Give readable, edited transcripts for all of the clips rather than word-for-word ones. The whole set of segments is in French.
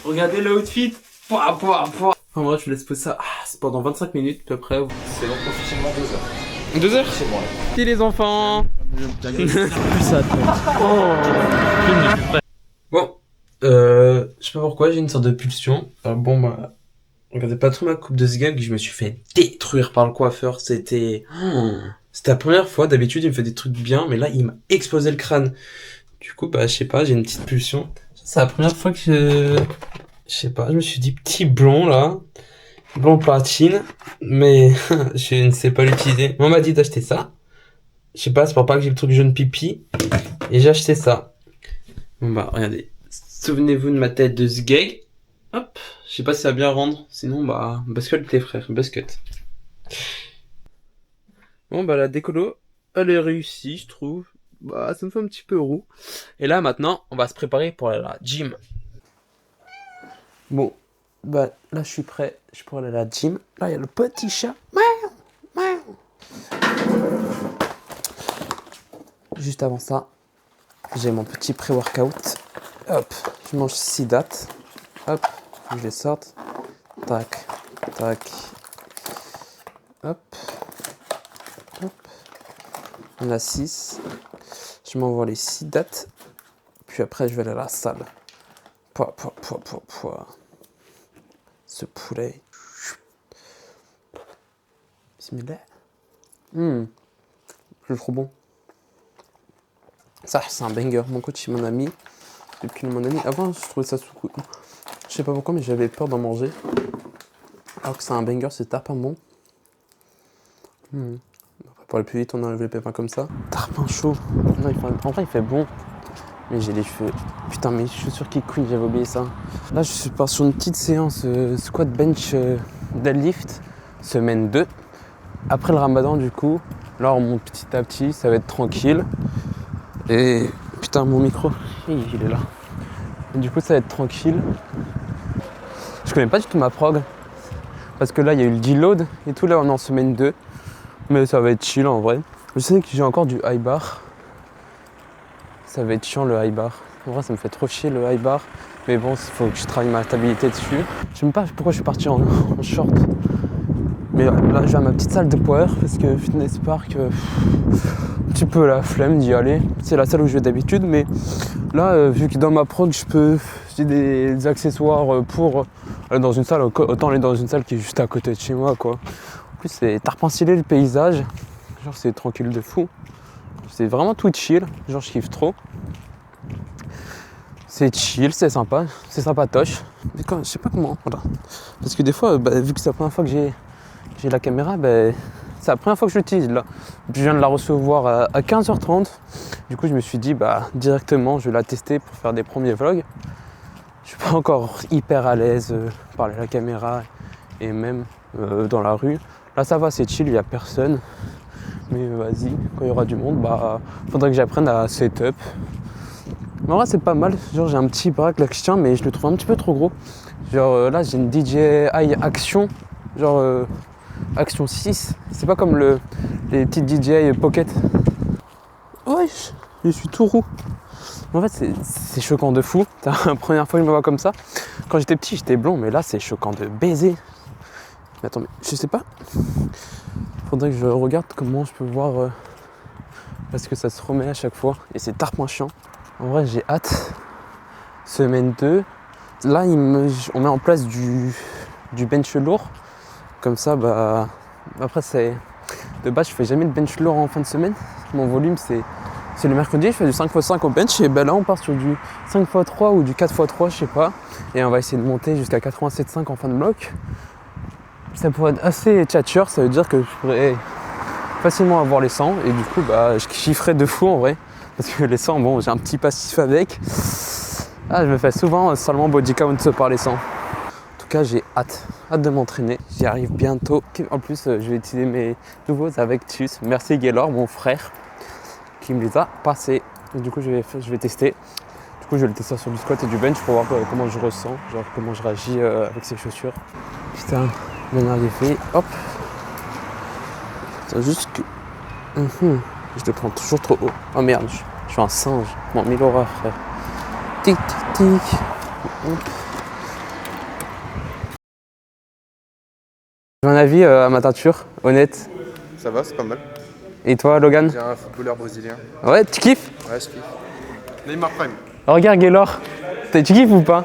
Regardez le outfit. Pouah, pouah, pouah. En vrai, je vous laisse poser ça c'est pendant 25 minutes à peu près. C'est long officiellement 2 heures. 2 heures C'est bon. Et les enfants. Bon, je sais pas pourquoi, j'ai une sorte de pulsion. Bon, bah, regardez pas trop ma coupe de Zgag, je me suis fait détruire par le coiffeur. C'était la première fois. D'habitude, il me fait des trucs bien, mais là, il m'a explosé le crâne. Du coup, bah, je sais pas, j'ai une petite pulsion. C'est la première fois que je sais pas, je me suis dit petit blond, là. Blond platine, mais je ne sais pas l'utiliser. On m'a dit d'acheter ça. Je sais pas, c'est pour pas que j'ai le truc jaune pipi. Et j'ai acheté ça. Bon bah, regardez. Souvenez-vous de ma tête de Zgeg. Hop. Je sais pas si ça va bien rendre. Sinon, bah, bascule tes frères. Basket. Bon bah, la décolo, elle est réussie, je trouve. Bah, ça me fait un petit peu roux. Et là, maintenant, on va se préparer pour aller à la gym. Bon. Bah, là, je suis prêt. Je pourrais aller à la gym. Là, il y a le petit chat. Juste avant ça, j'ai mon petit pré-workout. Hop, je mange 6 dattes. Hop, je les sorte. Tac, tac. Hop, hop. On a 6. Je m'envoie les 6 dattes. Puis après, je vais aller à la salle. Pouah. Ce poulet. Bismillah. C'est trop bon. Ça, c'est un banger. Mon coach, il m'en a mis. Depuis mon ami. Avant, je trouvais ça sous-coup. Je sais pas pourquoi, mais j'avais peur d'en manger. Alors que c'est un banger, c'est tarpin bon. Pour aller plus vite, on enlève les pépins comme ça. Tarpin chaud. Non, en vrai, il fait bon. Mais j'ai les cheveux. Putain, mes chaussures qui couinent, j'avais oublié ça. Là, je suis parti sur une petite séance squat bench deadlift, semaine 2. Après le ramadan, du coup, là, on monte petit à petit, ça va être tranquille. Et putain, mon micro, il est là. Et du coup, ça va être tranquille. Je connais pas du tout ma prog. Parce que là, il y a eu le deload et tout. Là, on est en semaine 2. Mais ça va être chill en vrai. Je sais que j'ai encore du high bar. Ça va être chiant le high bar. En vrai, ça me fait trop chier le high bar. Mais bon, il faut que je travaille ma stabilité dessus. Je sais même pas pourquoi je suis parti en short. Mais là, je vais à ma petite salle de power parce que Fitness Park, un petit peu la flemme d'y aller. C'est la salle où je vais d'habitude, mais là, vu que dans ma prog, j'ai des accessoires pour aller dans une salle, autant aller dans une salle qui est juste à côté de chez moi, quoi. En plus, c'est tarpin stylé le paysage. Genre, c'est tranquille de fou. C'est vraiment tout chill. Genre, je kiffe trop. C'est chill, c'est sympa, c'est sympatoche. Mais je sais pas comment, voilà. Parce que des fois, vu que c'est la première fois que j'ai la caméra, c'est la première fois que je l'utilise là. Je viens de la recevoir à 15h30. Du coup, je me suis dit, directement, je vais la tester pour faire des premiers vlogs. Je suis pas encore hyper à l'aise parler à la caméra et même dans la rue. Là, ça va, c'est chill, il n'y a personne. Mais vas-y, quand il y aura du monde, faudrait que j'apprenne à setup. Mais en vrai, c'est pas mal. Genre, j'ai un petit baraque là que je tiens, mais je le trouve un petit peu trop gros. Genre, là, j'ai une DJI Action. Genre, Action 6. C'est pas comme les petites DJI Pocket. Ouais, je suis tout roux. En fait, c'est choquant de fou. C'est la première fois que je me vois comme ça. Quand j'étais petit, j'étais blond, mais là, c'est choquant de baiser. Mais attends, mais je sais pas. Faudrait que je regarde comment je peux voir. Parce que ça se remet à chaque fois. Et c'est tarpin chiant. En vrai, j'ai hâte. Semaine 2. Là, on met en place du bench lourd. Comme ça, après, de base, je fais jamais de bench lourd en fin de semaine. Mon volume, c'est le mercredi. Je fais du 5x5 au bench. Et là, on part sur du 5x3 ou du 4x3, je sais pas. Et on va essayer de monter jusqu'à 87,5 en fin de bloc. Ça pourrait être assez tchatcheur. Ça veut dire que je pourrais facilement avoir les 100. Et du coup, je kifferais de fou en vrai. Parce que les 100, bon, j'ai un petit passif avec. Je me fais souvent seulement body count par les 100. En tout cas, j'ai hâte de m'entraîner. J'y arrive bientôt. En plus, je vais utiliser mes nouveaux Avectus. Merci Gaylor, mon frère, qui me les a passés. Et du coup, je vais tester. Du coup, je vais le tester sur du squat et du bench pour voir comment je ressens, genre comment je réagis avec ces chaussures. Putain, bien arrivé. Hop. C'est juste que... Je te prends toujours trop haut. Oh merde, je suis un singe. Bon, 1000 horreurs, frère. Tic, tic, tic. Hop. un avis à ma teinture, honnête. Ça va, c'est pas mal. Et toi, Logan? J'ai un footballeur brésilien. Ouais, tu kiffes? Ouais, je kiffe. Neymar Prime. Regarde Gaylor, tu kiffes ou pas?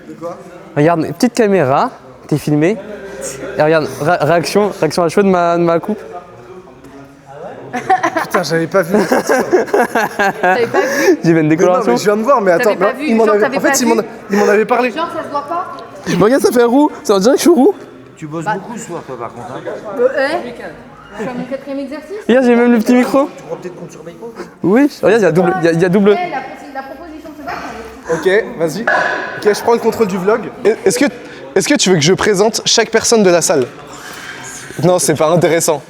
De quoi? Regarde, petite caméra, t'es filmé. Et regarde, réaction à chaud de ma coupe. Putain, j'avais pas vu. T'avais pas vu? J'ai fait une décoloration. Non, mais je viens de voir, mais attends. T'avais pas vu, il m'en genre, avait... t'avais En fait, pas il m'en avait parlé. Genre, ça se voit pas? Je regarde, ça fait roux. Ça on dirait que je suis roux. Tu bosses beaucoup ce soir, toi, par contre. Hein. Je suis à mon 4e exercice. Regarde, j'ai même le petit micro. Tu crois peut-être qu'on te surveille pas? Oui, regarde, il y a double. La proposition se bat. Ok, vas-y. Ok, je prends le contrôle du vlog. Est-ce que tu veux que je présente chaque personne de la salle? Non, c'est pas intéressant.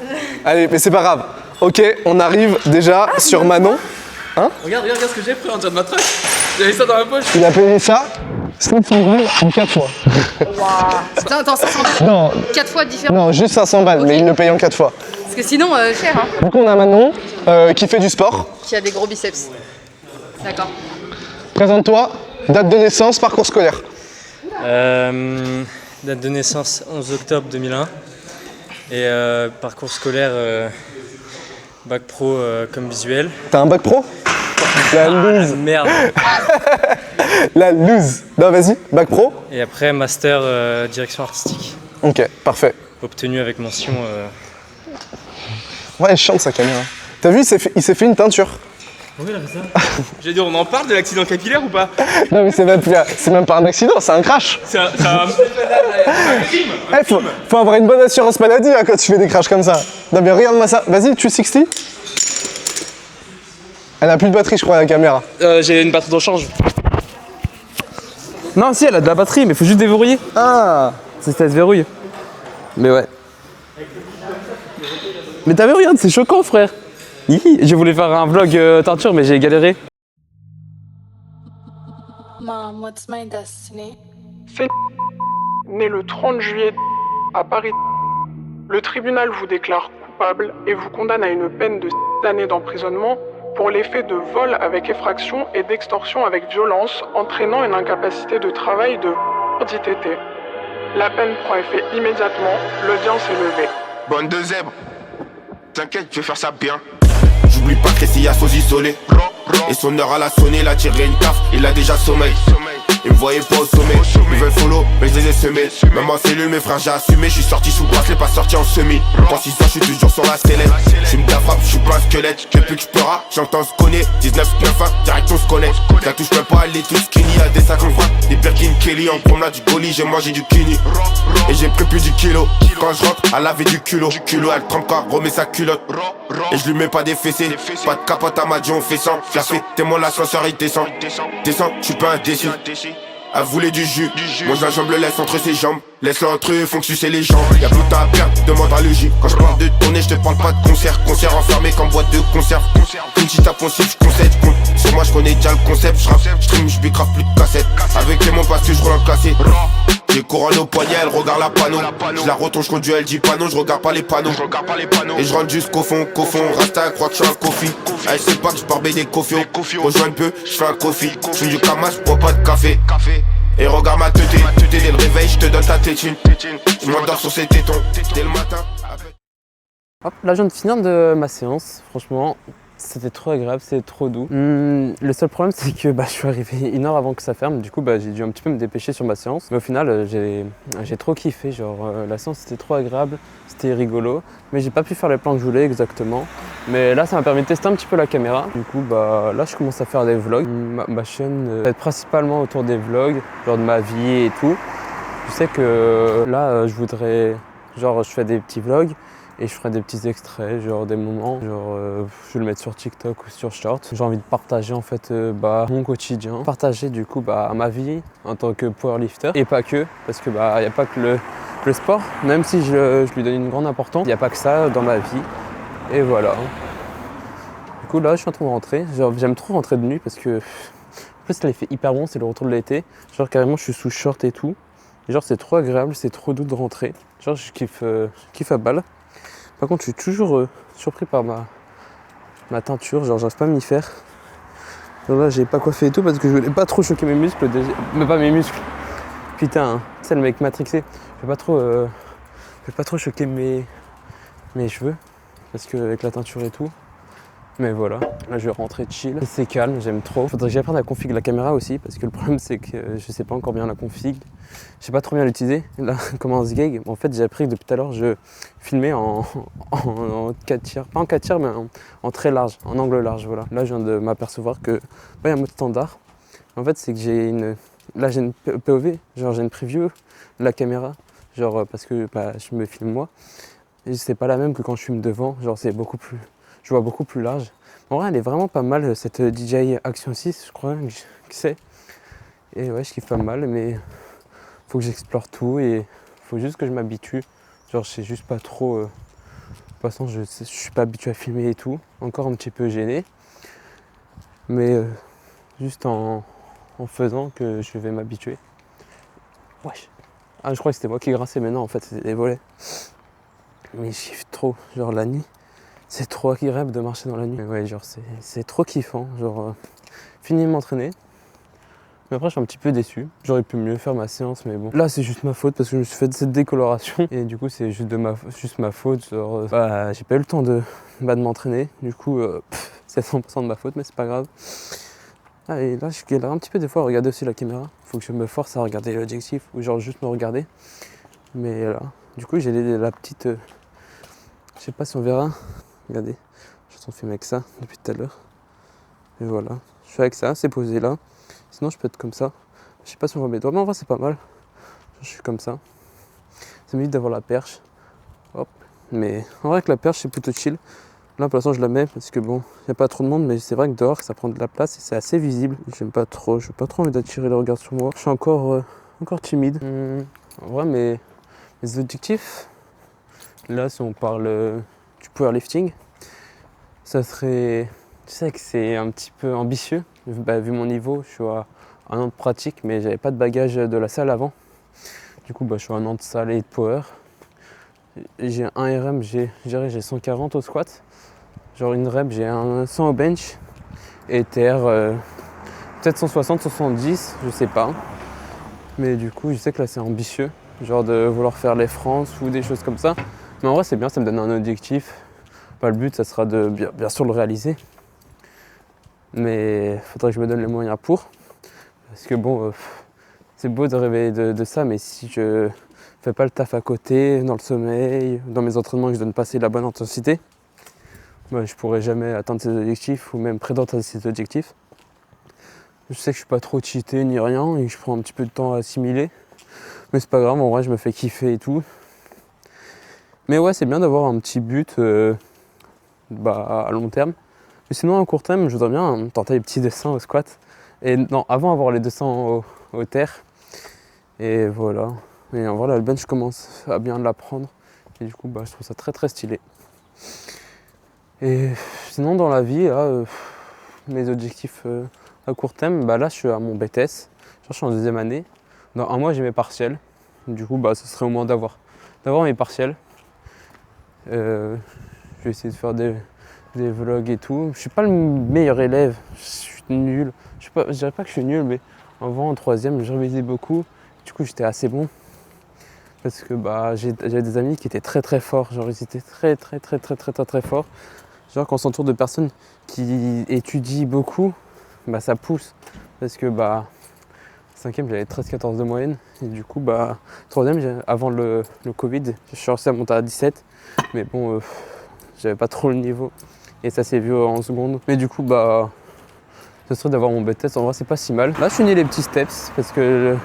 Allez, mais c'est pas grave. Ok, on arrive déjà sur Manon. Regarde ce que j'ai pris en de ma traque. J'avais ça dans ma poche. Il a payé ça 500 balles en 4 fois. Attends, 500 balles. Non, 4 fois différent. non, juste 500 balles, mais il le paye en 4 fois. Parce que sinon, cher, hein. Du coup, on a Manon qui fait du sport. Qui a des gros biceps. D'accord. Présente-toi, date de naissance, parcours scolaire. Date de naissance 11 octobre 2001 et parcours scolaire bac pro comme visuel. T'as un bac pro? La loose. Merde. La loose. Non, vas-y, bac pro. Et après master direction artistique Ok, parfait. obtenu avec mention. Ouais, elle chante sa caméra. T'as vu, il s'est fait une teinture. Oui, là, ça. J'ai dit, on en parle de l'accident capillaire ou pas? Non, mais c'est même pas un accident, c'est un crash. C'est un crime. Faut avoir une bonne assurance maladie hein, quand tu fais des crashs comme ça. Non, mais regarde-moi ça. Vas-y, tu 60. Elle a plus de batterie, je crois, la caméra. J'ai une batterie de rechange. Non, si, elle a de la batterie, mais faut juste déverrouiller. Ah. Ça se verrouille. Mais ouais. Mais t'as vu, regarde, c'est choquant, frère. Hihi, je voulais faire un vlog teinture, mais j'ai galéré. Mom, what's my destiny? Né le 30 juillet à Paris. Le tribunal vous déclare coupable et vous condamne à une peine de 6 années d'emprisonnement pour les faits de vol avec effraction et d'extorsion avec violence entraînant une incapacité de travail de d'ITT. La peine prend effet immédiatement, l'audience est levée. Bande de zèbres, t'inquiète, je vais faire ça bien. J'oublie pas que Ressia s'os isolé. Et son heure à la sonner, il a tiré une taf, il a déjà sommeil. Ils me voyaient pas au sommet, ils veulent follow, mais je les ai semés. Même en cellule, mes frères, j'ai assumé. Je suis sorti sous bracelet, pas sorti en semi. Quand 6 ans, je suis toujours sur la sellette. J'suis une frappe, je suis pas un squelette. Depuis que je pleura, j'entends se connaître. 19-9-1, direct on se connaît. Ça touche même pas à l'étude skinny, à des sacs en frappe. Des Birkin Kelly en promenade du colis, j'ai mangé du kini. Et j'ai pris plus du kilo. Quand je rentre, à laver du culot. Elle trempe quand remet sa culotte. Et je lui mets pas des fessées. Pas de capote à ma on fait 100. Je la fais, témoin l'ascenseur, il descend. Descend, je suis pas indécis. Elle voulait du jus, mange la jambe, le laisse entre ses jambes. Laisse-le entre eux, font que sucer les jambes. Y'a plus à perdre, demande à Logi. Quand je parle de tournée, je te parle pas de concert. Concert enfermé comme boîte de conserve. Une petite poncif, je concède, compte. Sur moi, je connais déjà le concept. Je rappe, je stream, je grave plus de cassettes. Avec les mots parce que je roule en cassé. J'ai couronne au poignet, elle regarde la panneau. Je la retourne, je conduis, elle dit pas non, je regarde pas les panneaux. Et je rentre jusqu'au fond, Rasta, elle croit que je suis un coffee. Elle sait pas que je barbais des coffees. Rejoins un peu, je fais un coffee. Je suis du camas, je bois pas de café. Et regarde ma teuté, dès le réveil, je te donne ta tétine. Je m'endors sur ses tétons, dès le matin. Hop, là je viens de finir de ma séance, franchement, c'était trop agréable, c'était trop doux. Le seul problème c'est que je suis arrivé 1 heure avant que ça ferme, du coup j'ai dû un petit peu me dépêcher sur ma séance. Mais au final j'ai trop kiffé, genre la séance c'était trop agréable, c'était rigolo. Mais j'ai pas pu faire les plans que je voulais exactement. Mais là ça m'a permis de tester un petit peu la caméra. Du coup là je commence à faire des vlogs. Ma chaîne va être principalement autour des vlogs, genre de ma vie et tout. Je sais que là je voudrais, genre je fais des petits vlogs. Et je ferai des petits extraits, genre des moments, genre je vais le mettre sur TikTok ou sur Short. J'ai envie de partager en fait mon quotidien, partager du coup ma vie en tant que powerlifter et pas que, parce que y a pas que le sport, même si je lui donne une grande importance, il n'y a pas que ça dans ma vie. Et voilà. Du coup là je suis en train de rentrer, j'aime trop rentrer de nuit parce que en plus là il fait hyper bon, c'est le retour de l'été. Genre carrément je suis sous short et tout. Et genre c'est trop agréable, c'est trop doux de rentrer. Genre je kiffe à balle. Par contre, je suis toujours surpris par ma teinture, genre j'arrive pas à m'y faire. Donc là, j'ai pas coiffé et tout parce que je voulais pas trop choquer mes muscles, mais pas mes muscles. Putain, hein, c'est le mec matrixé. Je vais pas trop vais pas trop choquer mes cheveux, parce qu'avec la teinture et tout. Mais voilà, là je vais rentrer chill. C'est calme, j'aime trop. Faudrait que j'apprenne la config de la caméra aussi, parce que le problème c'est que je sais pas encore bien la config. Je sais pas trop bien l'utiliser. Là, comme un sgeg, en fait j'ai appris que depuis tout à l'heure je filmais en 4 tiers, pas en 4 tiers mais en très large, en angle large, voilà. Là je viens de m'apercevoir que il y a un mode standard. En fait c'est que j'ai une POV, genre j'ai une preview de la caméra, genre parce que je me filme moi. Et c'est pas la même que quand je filme devant, genre c'est beaucoup plus... Je vois beaucoup plus large. En vrai, elle est vraiment pas mal, cette DJI Action 6, je crois que c'est. Et ouais, je kiffe pas mal, mais faut que j'explore tout et faut juste que je m'habitue. Genre, je sais juste pas trop. De toute façon, je suis pas habitué à filmer et tout. Encore un petit peu gêné. Mais juste en faisant que je vais m'habituer. Wesh. Ah, je crois que c'était moi qui grinçais, mais non, en fait, c'était les volets. Mais je kiffe trop, genre la nuit. C'est trop agréable de marcher dans la nuit. Ouais, genre c'est trop kiffant. Genre, fini de m'entraîner. Mais après, je suis un petit peu déçu. J'aurais pu mieux faire ma séance, mais bon. Là, c'est juste ma faute parce que je me suis fait cette décoloration. Et du coup, c'est juste ma faute. Genre, j'ai pas eu le temps de m'entraîner. Du coup, c'est 100% de ma faute, mais c'est pas grave. Ah, et là, je galère un petit peu des fois à regarder aussi la caméra. Faut que je me force à regarder l'objectif ou genre juste me regarder. Mais là, du coup, j'ai la petite... je sais pas si on verra. Regardez, je suis en filmer avec ça depuis tout à l'heure. Et voilà, je suis avec ça, c'est posé là. Sinon je peux être comme ça. Je sais pas si on voit mes doigts, mais en vrai c'est pas mal. Je suis comme ça. Ça m'évite d'avoir la perche. Hop. Mais en vrai avec la perche c'est plutôt chill. Là pour l'instant je la mets parce que bon, il n'y a pas trop de monde, mais c'est vrai que dehors ça prend de la place et c'est assez visible. J'aime pas trop, je n'ai pas trop envie d'attirer le regard sur moi. Je suis encore timide. En vrai mes objectifs, là si on parle du powerlifting, ça serait, je sais que c'est un petit peu ambitieux, vu mon niveau, je suis à 1 an de pratique, mais j'avais pas de bagage de la salle avant. Du coup, je suis à 1 an de salle et de power. J'ai un RM, j'ai 140 au squat. Genre une rep, j'ai un 100 au bench. Et TR, peut-être 160, 170, je sais pas. Mais du coup, je sais que là, c'est ambitieux. Genre de vouloir faire les France ou des choses comme ça. Mais en vrai, c'est bien, ça me donne un objectif. Le but, ça sera de bien sûr le réaliser. Mais il faudrait que je me donne les moyens pour. Parce que bon, c'est beau de rêver de ça, mais si je fais pas le taf à côté, dans le sommeil, dans mes entraînements, que je donne pas assez la bonne intensité, je pourrai jamais atteindre ces objectifs ou même prétendre à ces objectifs. Je sais que je suis pas trop cheaté ni rien et que je prends un petit peu de temps à assimiler. Mais c'est pas grave, en vrai, je me fais kiffer et tout. Mais ouais, c'est bien d'avoir un petit but à long terme. Mais sinon, à court terme, je voudrais bien tenter les petits 200 au squat. Et non, avant avoir les 200 au terre. Et voilà. Et en vrai, là, le bench, je commence à bien l'apprendre. Et du coup, je trouve ça très très stylé. Et sinon, dans la vie, là, mes objectifs à court terme, là, je suis à mon BTS. Je suis en 2e année. Dans 1 mois, j'ai mes partiels. Du coup, ce serait au moins d'avoir mes partiels. Je vais essayer de faire des vlogs et tout. Je suis pas le meilleur élève, je suis nul. Je dirais pas que je suis nul, mais avant en 3e, je révisais beaucoup. Du coup, j'étais assez bon. Parce que j'avais des amis qui étaient très très forts. Genre, ils étaient très forts. Genre, quand on s'entoure de personnes qui étudient beaucoup, ça pousse. Parce que 5e, j'avais 13-14 de moyenne. Et du coup, 3e, avant le Covid, je suis réussi à monter à 17. Mais bon, j'avais pas trop le niveau. Et ça s'est vu en seconde. Mais du coup, ce serait d'avoir mon BTS. En vrai, c'est pas si mal. Là, je finis les petits steps parce que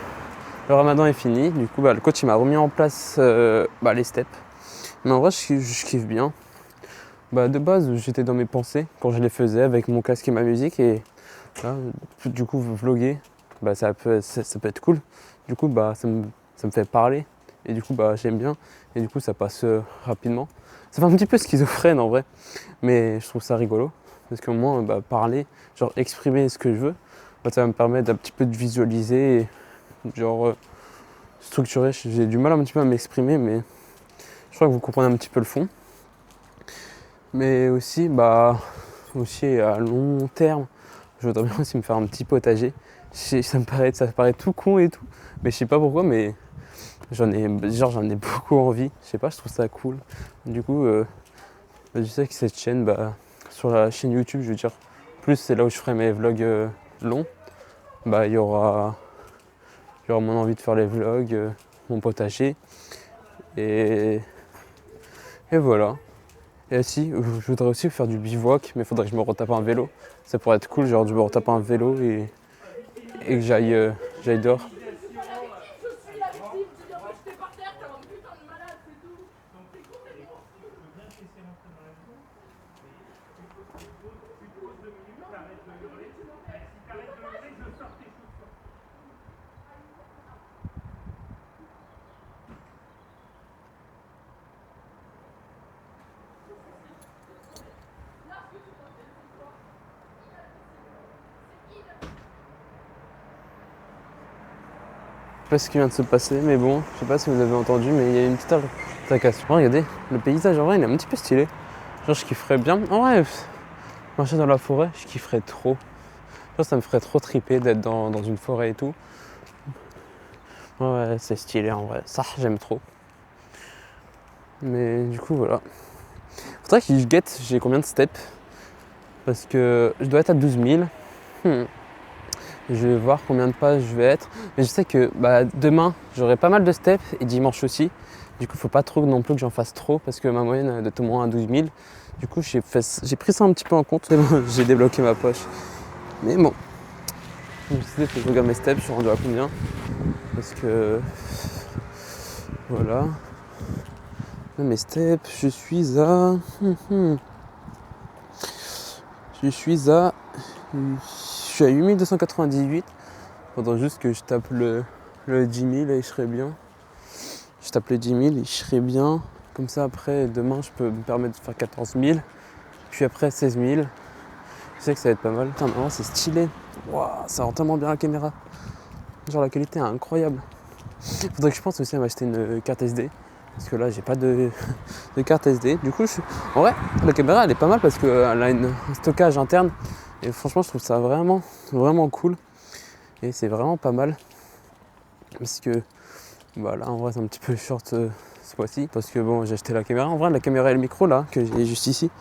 le ramadan est fini. Du coup, le coach il m'a remis en place les steps. Mais en vrai, je kiffe bien. De base, j'étais dans mes pensées quand je les faisais avec mon casque et ma musique. Et là, du coup, vlogger, ça peut être cool. Du coup, ça me fait parler. Et du coup, j'aime bien. Et du coup, ça passe rapidement. Ça fait un petit peu schizophrène en vrai. Mais je trouve ça rigolo. Parce qu'au moins, parler, genre exprimer ce que je veux, ça va me permettre un petit peu de visualiser. Et, genre structurer. J'ai du mal un petit peu à m'exprimer, mais je crois que vous comprenez un petit peu le fond. Mais aussi, aussi à long terme, je voudrais bien aussi me faire un petit potager. Ça paraît tout con et tout. Mais je sais pas pourquoi, mais j'en ai beaucoup envie. Je sais pas, je trouve ça cool. Du coup, je sais que cette chaîne, sur la chaîne YouTube, je veux dire, plus c'est là où je ferai mes vlogs longs. Il y aura mon envie de faire les vlogs, mon potager. Et voilà. Et si, je voudrais aussi faire du bivouac, mais il faudrait que je me retape un vélo. Ça pourrait être cool, genre je me retape un vélo et que j'aille dehors. Je sais pas ce qui vient de se passer, mais bon, je sais pas si vous avez entendu, mais il y a une petite altercation. Regardez, le paysage en vrai il est un petit peu stylé. Genre je kifferais bien. En vrai, marcher dans la forêt, je kifferais trop. Genre ça me ferait trop triper d'être dans une forêt et tout. Ouais, c'est stylé en vrai, ça j'aime trop. Mais du coup voilà. Faudrait que je guette j'ai combien de steps. Parce que je dois être à 12 000. Je vais voir combien de pas je vais être. Mais je sais que demain, j'aurai pas mal de steps et dimanche aussi. Du coup, faut pas trop non plus que j'en fasse trop parce que ma moyenne est de au moins à 12 000. Du coup, j'ai pris ça un petit peu en compte. J'ai débloqué ma poche. Mais bon, je me suis dit, faut que je regarde mes steps, je suis rendu à combien. Parce que voilà. Mes steps, je suis à... Je suis à 8298. Faudrait juste que je tape le 10 000 et je serai bien. Je tape les 10 000 et je serai bien. Comme ça après demain je peux me permettre de faire 14 000. Puis après 16 000. Je sais que ça va être pas mal. Putain mais c'est stylé. Wow, ça rend tellement bien la caméra. Genre la qualité est incroyable. Faudrait que je pense aussi à m'acheter une carte SD. Parce que là j'ai pas de carte SD. Du coup en vrai la caméra elle est pas mal parce qu'elle a un stockage interne. Et franchement je trouve ça vraiment cool. Et c'est vraiment pas mal. Parce que là en vrai c'est un petit peu short ce fois-ci. Parce que bon j'ai acheté la caméra. En vrai la caméra et le micro là que j'ai juste ici.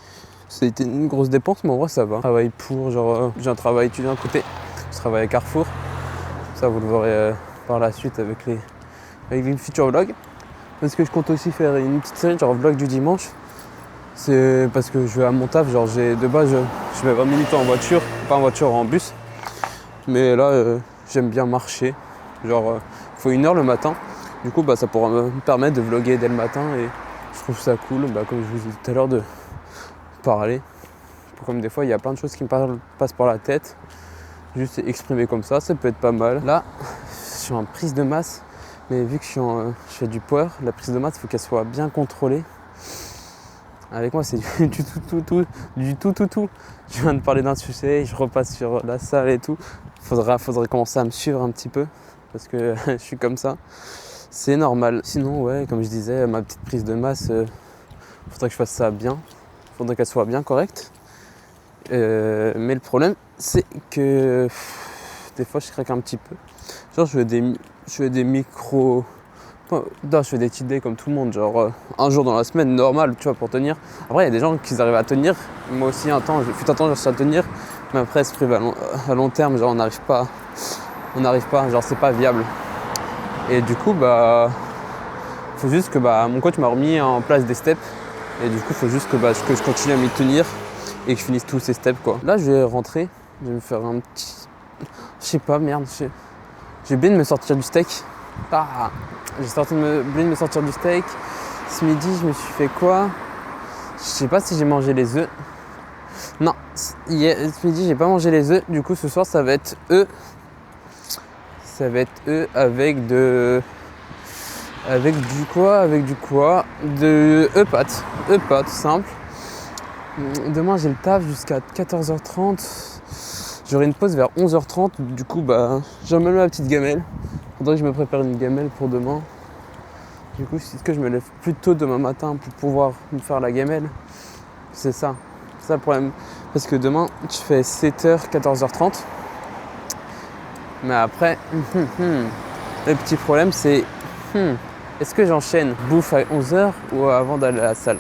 C'était une grosse dépense mais en vrai ça va. Je travaille pour j'ai un travail étudiant à côté. Je travaille à Carrefour. Ça vous le verrez par la suite avec les futurs vlogs. Parce que je compte aussi faire une petite série genre vlog du dimanche. C'est parce que je vais à mon taf, genre de base je mets 20 minutes en voiture, pas en voiture, en bus. Mais là j'aime bien marcher. Genre il faut 1 heure le matin. Du coup ça pourra me permettre de vlogger dès le matin et je trouve ça cool, comme je vous ai dit tout à l'heure, de parler. Comme des fois il y a plein de choses qui me passent par la tête. Juste exprimer comme ça peut être pas mal. Là je suis en prise de masse. Mais vu que je fais du power, la prise de masse, il faut qu'elle soit bien contrôlée. Avec moi, c'est du tout. Je viens de parler d'un sujet, je repasse sur la salle et tout. Faudrait commencer à me suivre un petit peu, parce que je suis comme ça. C'est normal. Sinon, ouais, comme je disais, ma petite prise de masse, faudrait que je fasse ça bien. Faudrait qu'elle soit bien correcte. Mais le problème, c'est que des fois, je craque un petit peu. Genre, je fais des micros. Non, je fais des cheat days comme tout le monde, genre un jour dans la semaine, normal, tu vois, pour tenir. Après, il y a des gens qui arrivent à tenir. Moi aussi, j'ai réussi à tenir. Mais après, se prive à long terme, genre, on n'arrive pas, genre, c'est pas viable. Et du coup, faut juste que mon coach m'a remis en place des steps. Et du coup, faut juste que je continue à m'y tenir et que je finisse tous ces steps, quoi. Là, je vais rentrer, je vais me faire un petit. Je sais pas, merde, j'ai oublié de me sortir du steak. J'ai oublié de me sortir du steak. Ce midi, je me suis fait quoi? Je sais pas si j'ai mangé les œufs. Non, ce midi, j'ai pas mangé les œufs. Du coup, ce soir, ça va être œufs. Ça va être œufs avec du quoi? De œufs pâtes, simple. Demain, j'ai le taf jusqu'à 14h30. J'aurai une pause vers 11h30, du coup j'emmène ma petite gamelle. Faudrait que je me prépare une gamelle pour demain. Du coup, est-ce que je me lève plus tôt demain matin pour pouvoir me faire la gamelle? C'est ça le problème. Parce que demain, je fais 7h, 14h30. Mais après, le petit problème c'est est-ce que j'enchaîne bouffe à 11h ou avant d'aller à la salle?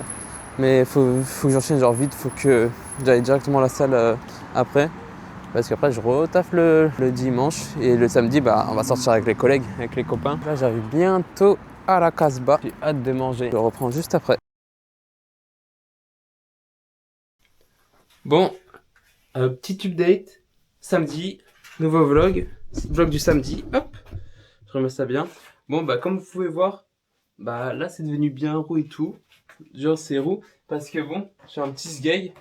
Mais faut que j'enchaîne genre vite, faut que j'aille directement à la salle après. Parce qu'après je retaffe le dimanche et le samedi bah on va sortir avec les collègues, avec les copains. Là j'arrive bientôt à la Casbah, j'ai hâte de manger. Je reprends juste après. Bon, petit update, samedi, nouveau vlog du samedi, hop, je remets ça bien. Bon bah comme vous pouvez voir, bah là c'est devenu bien roux et tout, genre c'est roux parce que bon, j'ai un petit sgeg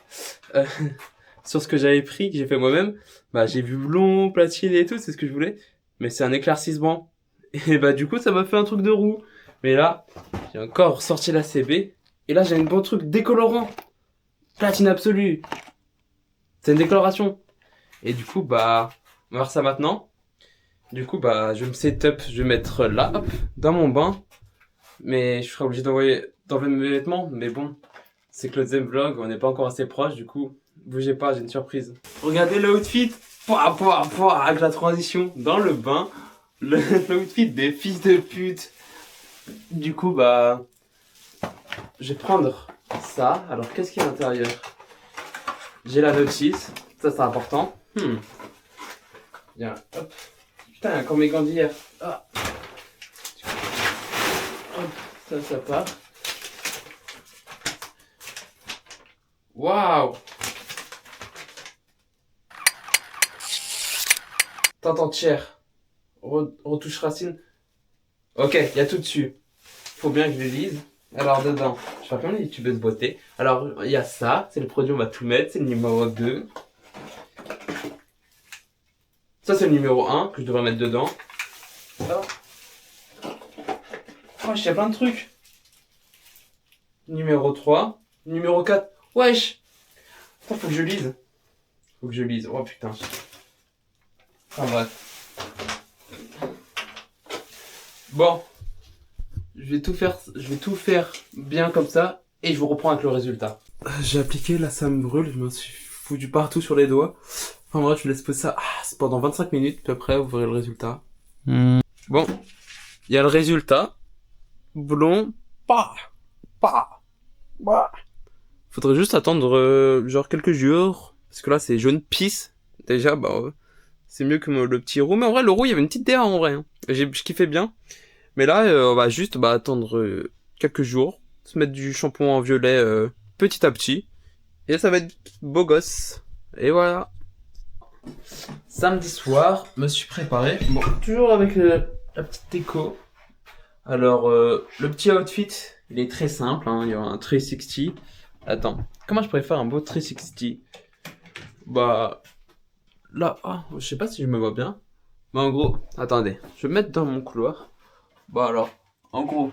sur ce que j'avais pris, que j'ai fait moi-même, bah j'ai vu blond, platine et tout, c'est ce que je voulais, mais c'est un éclaircissement, et bah du coup ça m'a fait un truc de roux, mais là, j'ai encore sorti la CB, et là j'ai un bon truc décolorant, platine absolue. C'est une décoloration. Et du coup, bah, on va voir ça maintenant. Du coup, bah, je vais me setup, je vais mettre là, hop, dans mon bain. Mais je serai obligé d'enlever mes vêtements. Mais bon, c'est que le deuxième vlog, on n'est pas encore assez proche. Du coup, bougez pas, j'ai une surprise. Regardez l'outfit, avec la transition dans le bain. L'outfit des fils de pute. Du coup, bah, je vais prendre ça. Alors, qu'est-ce qu'il y a à l'intérieur? J'ai la notice, ça c'est important. Bien, hop. Putain, il y a encore mes gants d'hier. Ah. Hop, ça part. Waouh. Tente entière. Retouche racine. Ok, il y a tout dessus. Faut bien que je les lise. Alors dedans, je sais pas comment les youtubeuses boiter. Alors il y a ça, c'est le produit, on va tout mettre, c'est le numéro 2. Ça c'est le numéro 1 que je devrais mettre dedans. Ça. Oh, il y a plein de trucs. Numéro 3, numéro 4. Wesh. Attends, faut que je lise. Oh putain. Enfin bref. Bon. Je vais tout faire bien comme ça et je vous reprends avec le résultat. J'ai appliqué, là ça me brûle, je me suis foutu partout sur les doigts. Enfin bref, je laisse poser ça pendant 25 minutes, puis après vous verrez le résultat. Bon, il y a le résultat. Blond, faudrait juste attendre genre quelques jours, parce que là c'est jaune pisse. Déjà, bah c'est mieux que le petit roux, mais en vrai le roux il y avait une petite DA en vrai. Hein. Je kiffais bien. Mais là, on va juste attendre quelques jours, se mettre du shampoing en violet petit à petit, et ça va être beau gosse. Et voilà. Samedi soir, me suis préparé. Bon, toujours avec la petite déco. Alors, le petit outfit, il est très simple. Hein, il y a un 360. Attends, comment je pourrais faire un beau 360? Bah, là, je sais pas si je me vois bien. Mais en gros, attendez, je vais me mettre dans mon couloir. Bah alors, en gros,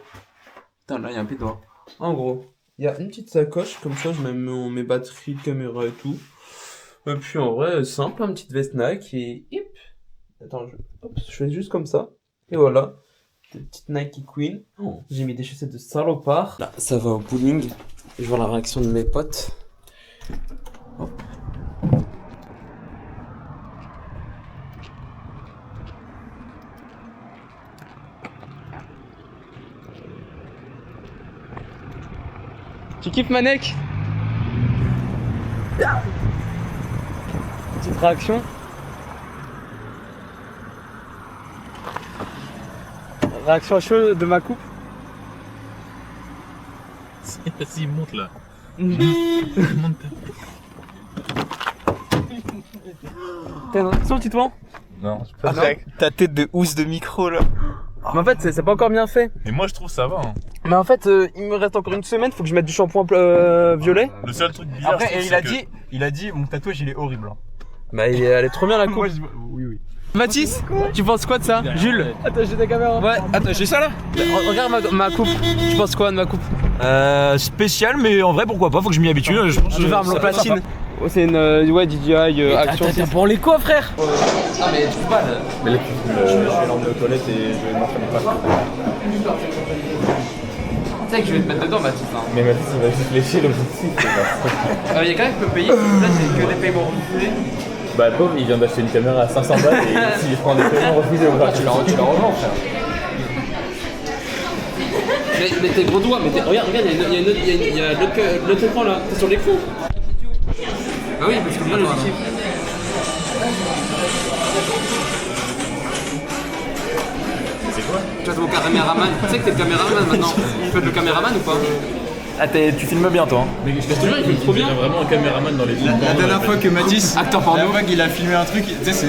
putain là il y a un pédant. En gros, il y a une petite sacoche, comme ça je mets mes batteries de caméra et tout. Et puis en vrai, simple, une petite veste Nike et hip. Attends, je fais juste comme ça. Et voilà, des petites Nike Queen. Oh, j'ai mis des chaussettes de salopard. Là, ça va au bowling. Je vois la réaction de mes potes. Hop. Tu kiffes Manek? Petite réaction. Réaction à chaud de ma coupe. Vas-y, monte là. T'as une réaction, tu te mens? Non, je peux pas. Ta tête de housse de micro là. Mais en fait, c'est pas encore bien fait. Mais moi je trouve ça va. Hein. Mais en fait, il me reste encore une semaine, faut que je mette du shampoing violet. Le seul truc bizarre, Après, c'est il a dit, mon tatouage il est horrible. Hein. Bah, elle est trop bien la coupe. Oui. Mathis, tu penses quoi de ça? Jules? Attends, j'ai ta caméra. Ouais, attends, j'ai ça là? Regarde ma coupe. Tu penses quoi de ma coupe? Spécial, mais en vrai, pourquoi pas, faut que je m'y habitue. Je pense je vais faire mon platine. C'est une DJI Action. T'as pour les quoi, frère? Ah, mais tu peux pas là. Mais là, je vais l'emmener aux toilettes et je vais m'entraîner pas. Tu sais que je vais te mettre dedans, Mathis. Hein. Mais Mathis, il va juste laisser l'objectif. Il y a quelqu'un qui peut payer. Là, j'ai que des paiements refusés. Bah le pauvre, il vient d'acheter une caméra à 500 balles et s'il prend des paiements refusés ou pas. Tu la revends, frère. Mais tes gros doigts, regarde, il y a l'autre écran là, t'es sur l'écran. Bah oui, parce que moi, le C'est quoi? tu vois, ton caméraman, tu sais que t'es le caméraman maintenant. Tu peux être le caméraman ou pas? Ah tu filmes bien toi. Mais je te jure, il filme trop bien. Il y a vraiment un caméraman dans les films. La dernière fois que Mathis, acteur porno, la fois qu'il a filmé un truc, tu sais, c'est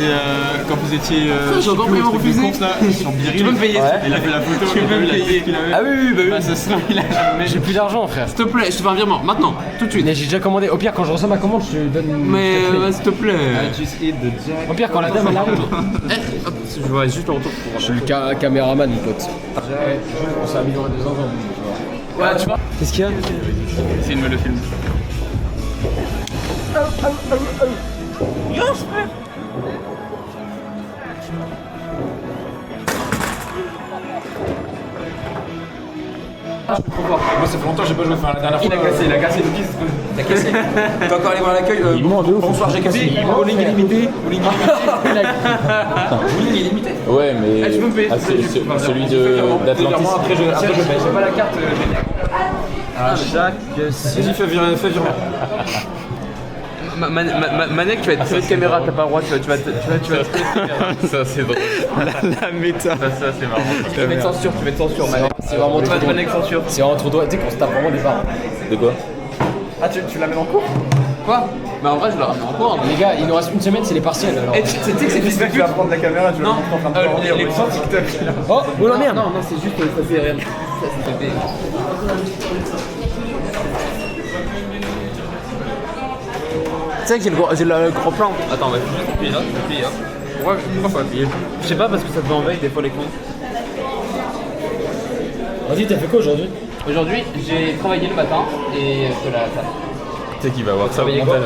quand vous étiez j'ai encore payé mon refusé. sur Biril. Tu peux me payer? Il a fait la photo, Tu peux me payer? Ah oui, bah oui. Bah, ça sera, il a jamais. J'ai plus d'argent, frère. S'il te plaît, je te fais un virement, maintenant, tout de suite. Mais j'ai déjà commandé. Au pire, quand je reçois ma commande, je te donne. Mais s'il te plaît. Au pire, quand la dame elle arrive. Hop, je vois juste le retour pour. Je suis le caméraman, mon pote. On s'est amélioré 2 ans. Ouais, tu vois. Qu'est-ce qu'il y a? Filme le film. Moi ça fait longtemps que j'ai pas joué, enfin la dernière fois. Il a cassé le piste. T'as cassé. T'es encore allé voir l'accueil. Bonsoir, j'ai cassé. Bowling illimité. Bowling illimité. Ouais mais. Ah, tu peux me payer. Celui d'Atlantis. Après je paye. J'ai pas la carte. À chaque. Vas-y, fais virer. Manek, tu vas être très de caméra, t'as pas le droit, tu vas être très de caméra. Ça c'est drôle. La méta. Ça c'est marrant. Tu vas être censure, Manek. C'est vraiment trop drôle. Manek censure. C'est vraiment trop drôle. Tu sais qu'on se tape vraiment des barres. De quoi? Ah, tu l'amènes en cours? Quoi? Mais en vrai, je le ramène encore. Les gars, il nous reste une semaine, c'est les partiels. Alors. Et tu sais que c'est J'espère que tu vas prendre la caméra, tu vas Non, en train de parler. les points TikTok. Oh, oh la merde. Non, c'est juste ça fait rien. Ça fait. Tu sais que j'ai le gros plan. Attends, ouais, faut juste appuyer là, Pourquoi faut appuyer? Je sais pas, parce que ça te met en veille des fois l'écran. Vas-y, t'as fait quoi aujourd'hui? Aujourd'hui, j'ai travaillé le matin et je la table. Tu sais qu'il va avoir ça au Travailler montage.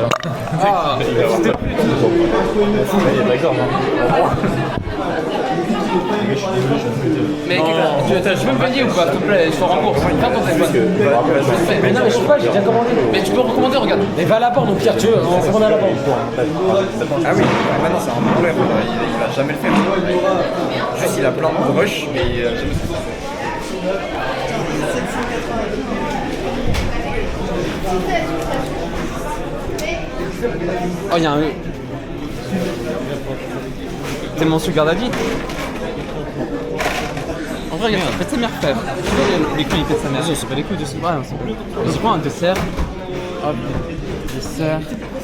Ah, Il va avoir ça. D'accord. mais tu peux me payer ou pas, s'il te plaît? Je te rembourse. Quand ton téléphone. Mais non, mais je sais pas, j'ai déjà commandé. Mais tu peux recommander, regarde. Mais va à la borne au pire, tu veux, on commande à la borne. Ah oui, maintenant c'est un problème, il va jamais le faire. Juste il a plein de rush, mais il a jamais fait. Oh, il y a un. C'est mon sugar daddy. En vrai, regarde, faites sa mère, frère. Les couilles, il fait sa mère. C'est pas les couilles de ça. Ouais, c'est pas. Je prends un dessert. Hop, dessert.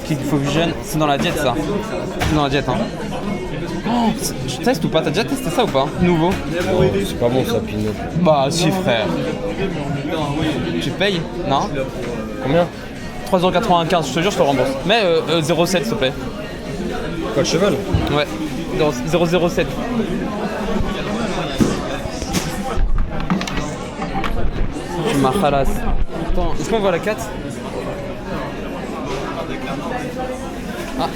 Kick Fusion. C'est dans la diète, ça. C'est dans la diète, hein. Oh, je teste ou pas? T'as déjà testé ça ou pas? Nouveau? C'est pas bon ça, Pinot. Bah, si, frère. Tu payes? Non? Combien? 3,95€, je te jure, je te rembourse. Mais 0,7 s'il te plaît. Quoi, le cheval? Ouais, 0,07. Tu m'as khalas. Attends, est-ce qu'on voit la 4? Ah.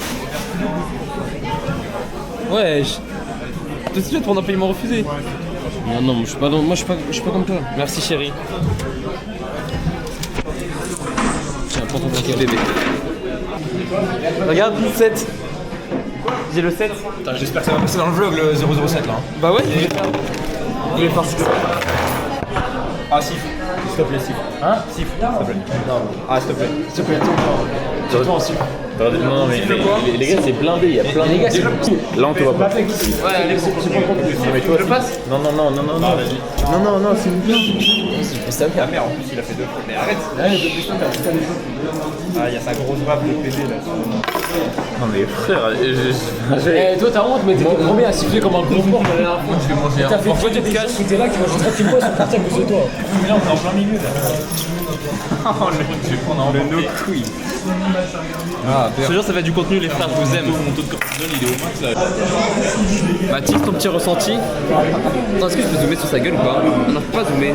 Ouais, tout de suite pour un paiement refusé. Non, moi je suis pas, moi, je suis pas comme toi. Merci chérie. Tiens, prends ton Petit bébé. Regarde, 7. J'ai le 7. Putain, j'espère que ça va passer dans le vlog le 007 là. Bah ouais. Je vais faire ce que. Ah, siffle. S'il te plaît, siffle. Hein? Siffle, s'il te plaît. Non. Ah, s'il te plaît. S'il te plaît, toi en siffle. Non mais les gars c'est blindé, il y a plein de... Les gars, c'est Là on te voit pas. Ouais, allez, Mais toi, je passe. Non, s'il vous plaît. Ça Ah merde, en plus il a fait 2 fois. Mais arrête. Ah, il y a sa grosse bave de PD là. Non mais frère, Eh, toi t'as honte, mais t'étais le premier à siffler comme un gros porc la dernière fois. Je vais manger T'as fait des gens qui étaient là qui mangeaient tranquillement, ils sont partis à cause de toi. Mais là on est en plein milieu là. Oh je vais prendre le no couille. Ah, je te jure, ça va être du contenu, les frères, je vous aime. mon taux de cortisol il est au max là. Mathis, ton petit ressenti. Attends, est-ce que je peux zoomer sur sa gueule ou pas? On n'a pas zoomé.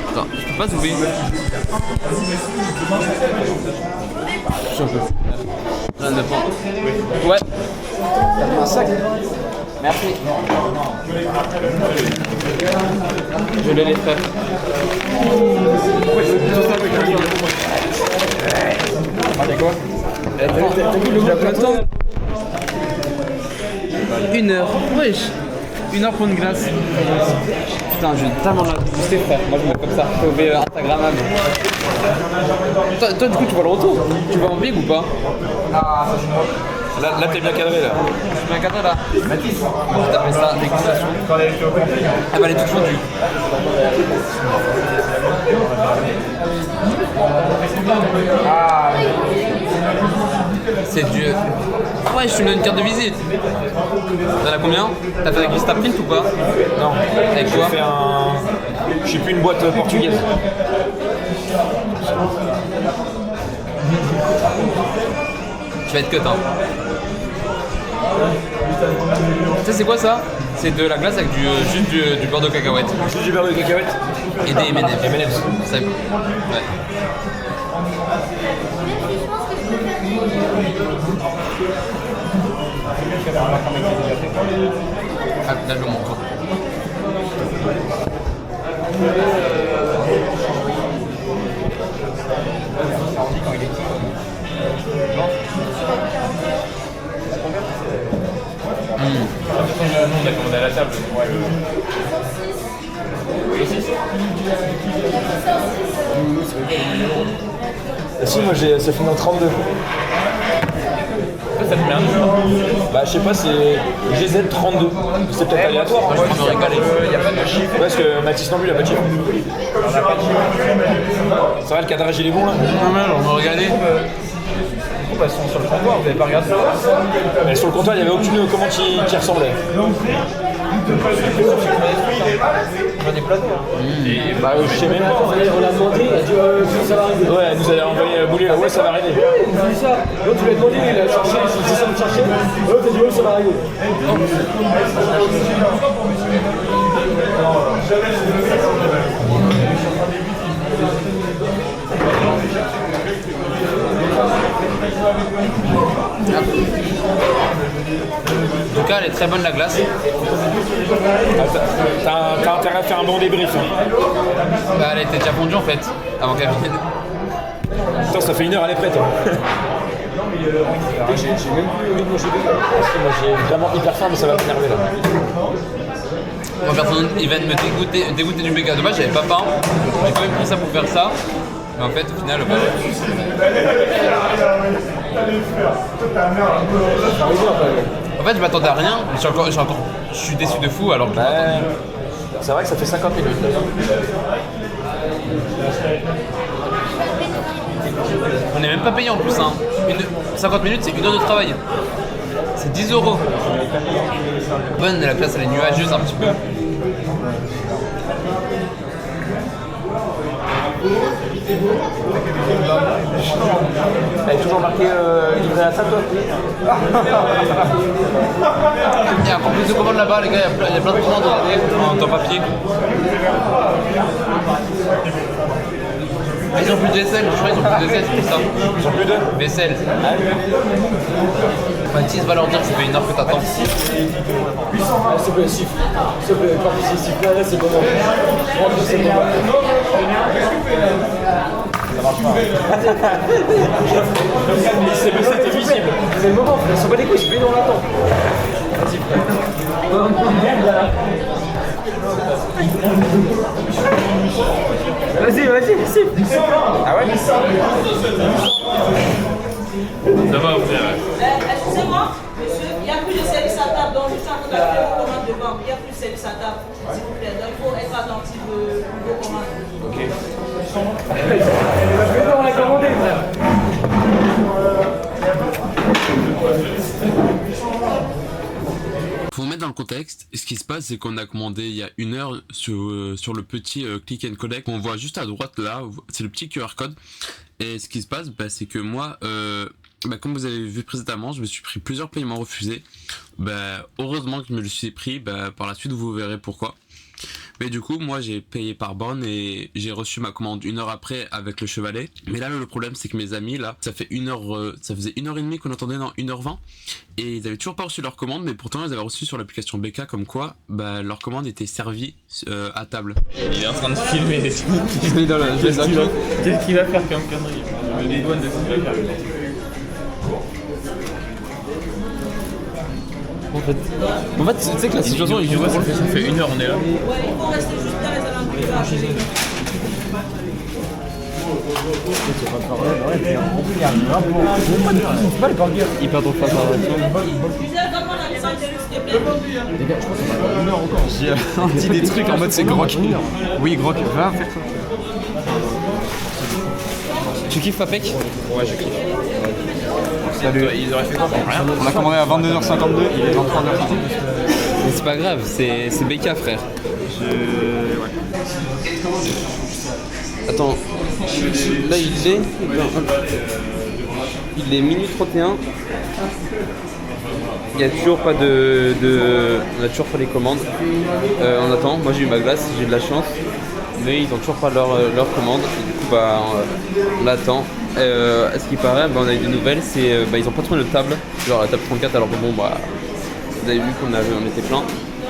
Attends, je peux pas zoomer. Je peux. Rien de prendre. Ouais. T'as pris un sac? Merci. Je l'ai les frères. Allez quoi? T'as vu le combien de temps? 1 heure. Wesh. 1 heure pour une glace. Putain, je vais tellement la booster, frère. Moi, je me mets comme ça. POV Instagrammable. Toi, du coup, tu vois le retour. Tu vas en big ou pas? Là, t'es bien cadré là. Je suis bien cadré là. Mathis, comment t'appelles ça? Dégustation. Ah bah elle est toute fondue. C'est du... Ouais, je te donne une carte de visite. T'en as combien? T'as fait avec du Stapprint ou pas? Non. Avec quoi? J'ai fait un... Je sais plus, une boîte portugaise. Tu vas être cut hein. Tu sais c'est quoi ça? C'est de la glace avec juste du beurre de cacahuète. Juste du beurre de cacahuète et des M&M's. M&M's. Ça... Ouais. Ah, là je le montre. On a commandé à la table. Si, moi ça finit en 32. Ça te met un jeu. Bah, je sais pas, c'est GZ32. C'est peut-être aléatoire. Moi je me régaler. Il n'y a pas de chiffre. Ouais, parce que Mathis non plus, il a pas de chiffre. On n'a pas de chiffre. Ça va, le cadrage il est bon là? Non mais on va regarder. Du coup, elles sont sur le comptoir, vous n'avez pas regardé ça? Mais sur le comptoir, il n'y avait aucune commande qui ressemblait. J'en ai plein Et bah, je sais même pas. On l'a demandé, ça va arriver. Ouais, elle nous a envoyé bouler là, ouais, ça va arriver. C'est ça. L'autre, tu l'as demandé, il a cherché, c'est ça de chercher. L'autre, il a dit, ouais, ça va arriver. En tout cas, elle est très bonne la glace. T'as intérêt à faire un bon débrief. Hein. Bah, elle était déjà fondue en fait, avant qu'elle vienne. Putain, ça fait 1 heure, elle est prête. Hein. J'ai même plus envie de manger des gars. Parce que moi j'ai vraiment hyper faim, mais ça va m'énerver là. Moi, personnellement, il vient de me dégoûter du méga. Dommage, j'avais pas faim. J'ai quand même pris ça pour faire ça. Mais en fait, au final, bah... En fait, je m'attendais à rien. Je suis déçu de fou alors que c'est vrai que ça fait 50 minutes. On n'est même pas payé en plus. Hein. 50 minutes, c'est 1 heure de travail. C'est 10 €. Bonne, la place elle est nuageuse un petit peu. Elle est toujours marquée livrée à ça, toi? Il y a encore plus de commandes là-bas, les gars. Il y a plein de commandes en papier. Ils ont plus de vaisselle, je crois qu'ils ont plus de vaisselle, c'est pour ça. Ils ont plus de vaisselle. Mathis va leur dire que ça fait 1 heure que t'attends. S'il te plaît, siffle. S'il te plaît, pas ici, siffle. Là, c'est bon. Rentre, c'est bon. Ça marche pas. C'était visible. C'est le moment, frère. Ils sont pas des couilles, je vais dans l'attente. Vas-y, frère. Vas-y, siffle. Ah ouais? Ça va, frère. Excusez-moi, monsieur, il n'y a plus de service à table, donc je suis en train de faire vos commandes devant. Il n'y a plus de service à table, s'il vous plaît. Donc il faut être attentif à vos commandes. Ok. Je vais devoir la commander, frère. Pour vous mettre dans le contexte, ce qui se passe, c'est qu'on a commandé il y a 1 heure sur le petit click and collect. On voit juste à droite là, c'est le petit QR code. Et ce qui se passe, bah, c'est que moi, comme vous avez vu précédemment, je me suis pris plusieurs paiements refusés. Heureusement que je me le suis pris, par la suite vous verrez pourquoi. Mais du coup, moi j'ai payé par borne et j'ai reçu ma commande 1 heure après avec le chevalet. Mais là, le problème, c'est que mes amis, là, ça faisait 1h30 qu'on attendait dans 1h20 et ils avaient toujours pas reçu leur commande, mais pourtant ils avaient reçu sur l'application BK comme quoi bah, leur commande était servie à table. Il est en train de filmer des trucs. Qu'est-ce qu'il va faire comme connerie? Je me dédouane de ce qu'il va faire. En fait, tu sais que la situation est ça fait 1 heure, on est là. Il faut rester juste dans les alentours de la chaise. C'est pas les burgers. Il perd ton face à la J'ai dit des trucs en mode c'est Grok. Oui, Grok, va faire ça. Tu kiffes Papek? Ouais, je kiffe. Salut. Ils auraient fait quoi? Rien. On a commandé à 22h52, il est 23h30. Mais c'est pas grave, c'est BK frère. Ouais. Attends, là il est minuit 31. Il n'y a toujours pas on a toujours pas les commandes. On attend, moi j'ai eu ma glace, j'ai de la chance. Mais ils ont toujours pas leur commande. Et du coup bah on attend. À ce qui paraît, bah, on a eu des nouvelles, c'est ils ont pas trouvé de table, genre la table 34, alors que bon bah vous avez vu qu'on était plein.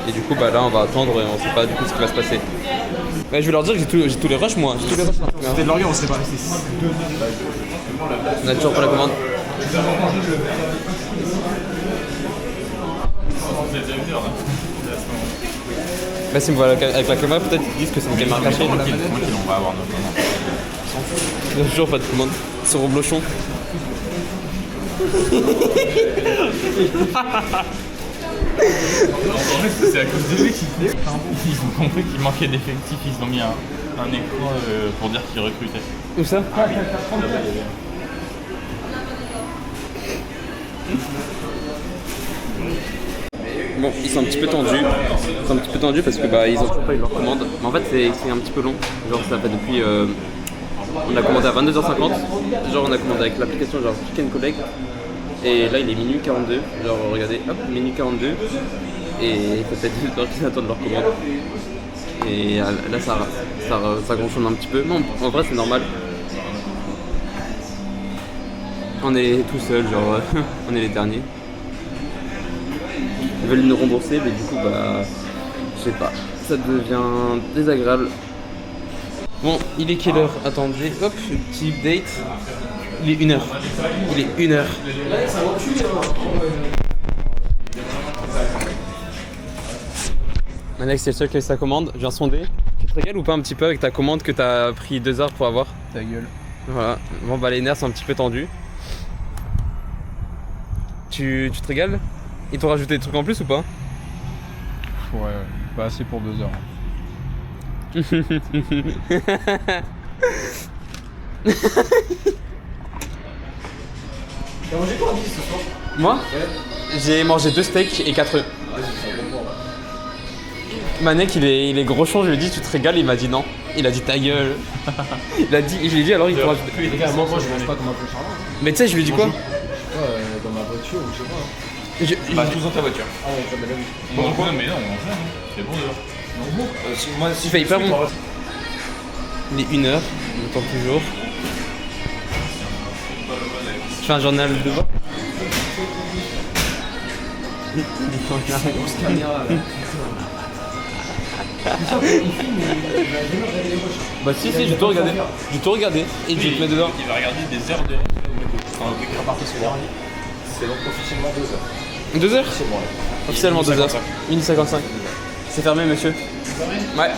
Et du coup bah là on va attendre et on sait pas du coup ce qui va se passer. Ouais, je vais leur dire que j'ai tous les rushs moi. C'était de l'orgueil, on s'est pas resté. On a toujours pas la commande. Bah si me voit avec la caméra, peut-être qu'ils disent que c'est une caméra cachée. Tranquille, on va avoir notre commande. Il n'y a toujours pas de commande. Sur Roblochon. En fait, c'est à cause de lui qu'ils ont compris qu'il manquait d'effectifs, ils ont mis un écran pour dire qu'ils recrutaient. Où ça? Bon, ils sont un petit peu tendus. Parce que bah ils ont toujours pas eu leur commande. Mais en fait c'est un petit peu long. Genre ça fait depuis on a commandé à 22h50. Genre on a commandé avec l'application genre Click and Collect. Et là il est minuit 42. Genre regardez, hop, minuit 42. Et il faut peut-être 2 heures qu'ils attendent leur commande. Et là ça gonfle un petit peu. Non, en vrai c'est normal. On est tout seul, genre on est les derniers. Ils veulent nous rembourser, mais du coup bah je sais pas, ça devient désagréable. Bon, il est quelle heure? Attendez, hop, petit update. Il est 1h. Il est 1h. Alex, c'est le seul qui a eu sa commande, je viens sonder. Tu te régales ou pas un petit peu avec ta commande que t'as pris 2 heures pour avoir? Ta gueule. Voilà, bon bah les nerfs sont un petit peu tendus. Tu te régales? Ils t'ont rajouté des trucs en plus ou pas? Ouais, pas assez pour 2 heures. T'as mangé quoi à 10 ce soir? Moi? J'ai mangé 2 steaks et 4 œufs. Manek il est grochon, je lui ai dit tu te régales, il m'a dit non. Il a dit ta gueule. Il a dit, je lui ai dit alors il faut rajouter. Les gars, moi je mange pas comme un peu charmant. Mais tu sais, je lui ai dit quoi? Dans ma voiture ou je sais pas. Bah tous dans ta voiture. Ah ouais, jamais la vie. Bon, mais non, on mange, c'est bon dehors. Non, bon. Moi, Tu fais hyper bon. Il est 1h, on attend toujours. Je fais un journal de bord. Bah si, j'ai tout regardé. J'ai tout regardé et je vais te mettre dedans. Il va regarder des heures de... Enfin, on peut repartir sur dernier. C'est donc officiellement 2 heures. 2 heures? C'est bon, ouais. Officiellement 2 heures. 1h55. C'est fermé, monsieur. Ouais.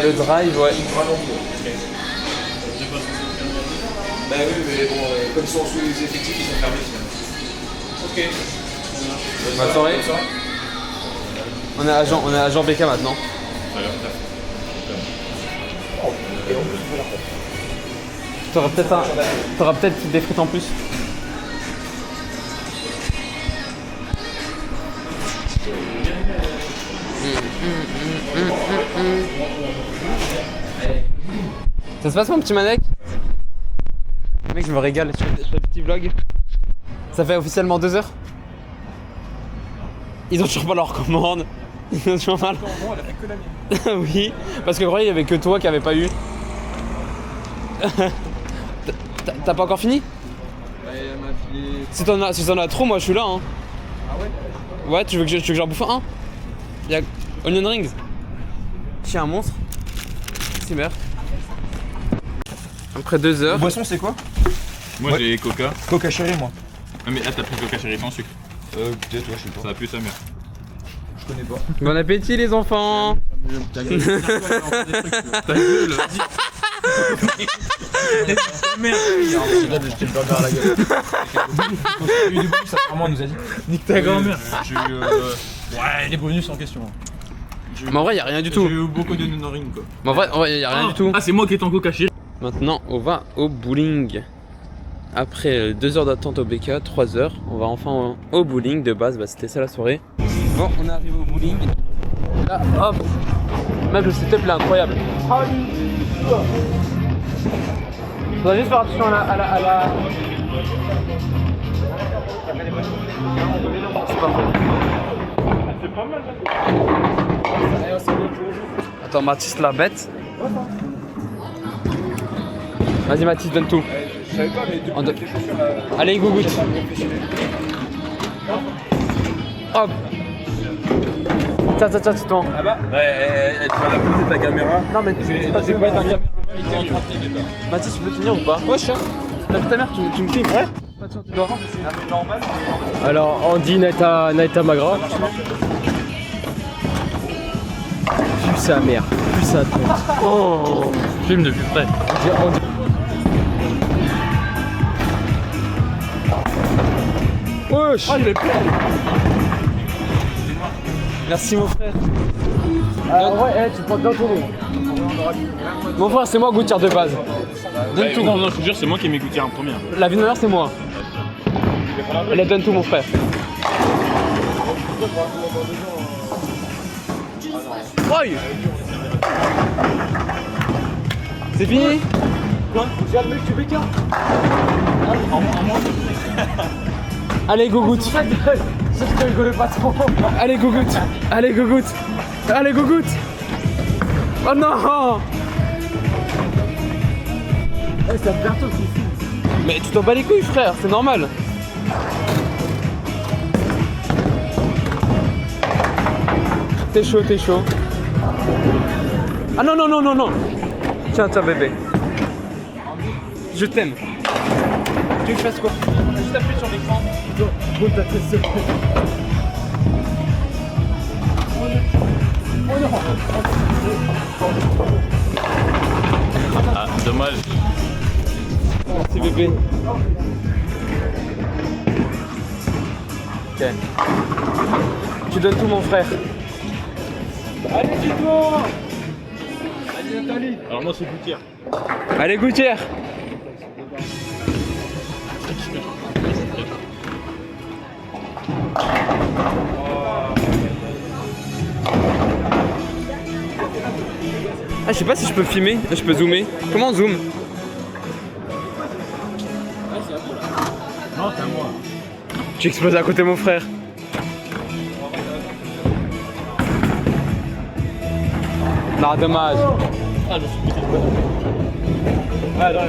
Le drive, ouais. Bah oui, mais bon, comme ils sont sous les effectifs, ils sont fermés. Ok. Bonne soirée. On est agent BK maintenant. T'auras peut-être des frites en plus. Ça se passe mon petit Manek? Mec, je me régale, je fais le petit vlog. Ça fait officiellement 2 heures. Ils ont toujours pas leur commande. Toujours mal. Bon, elle a fait que la mienne. Oui, parce que vrai, il y avait que toi qui avait pas eu. T'as pas encore fini? Ouais, elle m'a filé. Si t'en as trop, moi je suis là. Hein. Ah ouais? Ouais, tu veux que j'en bouffe un? Y'a Onion Rings. Tiens, un monstre. C'est merde. Après 2 heures. Le boisson, c'est quoi? Moi j'ai Coca. Coca chéri, moi. Ah mais là t'as pris Coca chéri sans sucre. Peut-être, ouais, je sais pas. Ça a pu sa mère. Je connais pas. Bon appétit les enfants. Ta gueule. Ta gueule, vas-y. Merde. Je t'ai le burger à la gueule. Il y a eu des bonus, apparemment, on nous a dit. Nique ta grand-mère. J'ai eu. Ouais, les bonus en question. Mais en vrai, y'a rien du tout. J'ai eu beaucoup de nonoring quoi. Mais en vrai, y'a rien du tout. Ah, c'est moi qui est en Coca chéri. Maintenant, on va au bowling. Après 2 heures d'attente au BK, 3 heures, on va enfin au bowling. De base, bah, c'était ça la soirée. Bon, on est arrivé au bowling. Là, hop. Mec, le setup là, incroyable. Faudrait juste faire attention à la... C'est pas faux. C'est pas mal. Attends, Mathis la bête. Vas-y Mathis, donne tout. Je savais pas, mais depuis que chaussures. Allez, gougoute. Hop. Tiens, c'est toi. Ah bah, tu vas la poser ta caméra. Non, mais c'est pas ta caméra. Mathis, tu peux tenir ou pas? Ouais, je sais. T'as vu ta mère, tu me filmes? Ouais. Tu dois rentrer, c'est normal. Alors, Andy Naita Magra. Pue sa mère, pue sa tête. Oh. Filme de plus près. Wesh. Oh, je l'ai pris. Merci mon frère. Ouais, tu prends dans ton nom. Mon frère, c'est moi gouttière de base. Donne tout. Non, je te jure, c'est moi qui ai mis gouttière en première. La vie de ma mère, c'est moi. Elle donne tout mon frère. Oi. C'est fini? Quoi? J'ai le mec du BK. Allez, gougoute. Ça je rigolais pas trop. Allez, gougoute. Allez, gougoute. Allez, gougoute. Oh non. C'est un perso qui filme. Mais tu t'en bats les couilles, frère, c'est normal. T'es chaud, t'es chaud. Ah non, non, non, non, non. Tiens, bébé. Je t'aime. Tu veux que je fasse quoi? Juste appuyer sur l'écran. Bon, t'as fait ça. Ah, dommage. Merci bébé. Ok. Tu donnes tout mon frère. Allez, dis-toi. Allez, Nathalie. Alors moi c'est gouttière. Allez, gouttière. Ah, je sais pas si je peux filmer, je peux zoomer. Comment on zoome? Non, c'est à moi. Tu exploses à côté de mon frère. Non, dommage. Ah, je me suis pété le bras. Ah, non.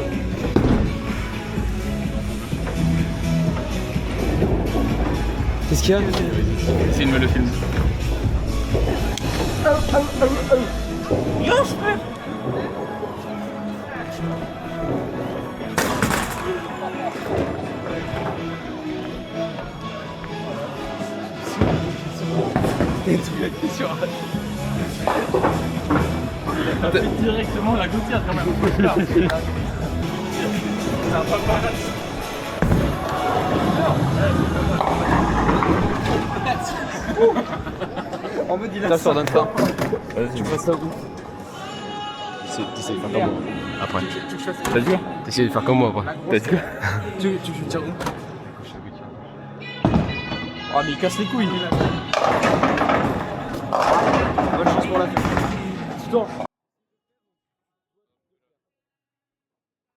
Qu'est-ce qu'il y a? Essaye de me le filmer. Lance, frère. T'as fait directement la gouttière quand même. C'est un paparazzi. En mode il a ça. Donne ça. Vas-y, tu fais ça où? T'essayes de faire comme moi. Après. T'as dit quoi? T'essayes de faire comme moi après. T'as dit quoi? Tu veux dire où? Ah mais il casse les couilles. Bonne chance pour la fête.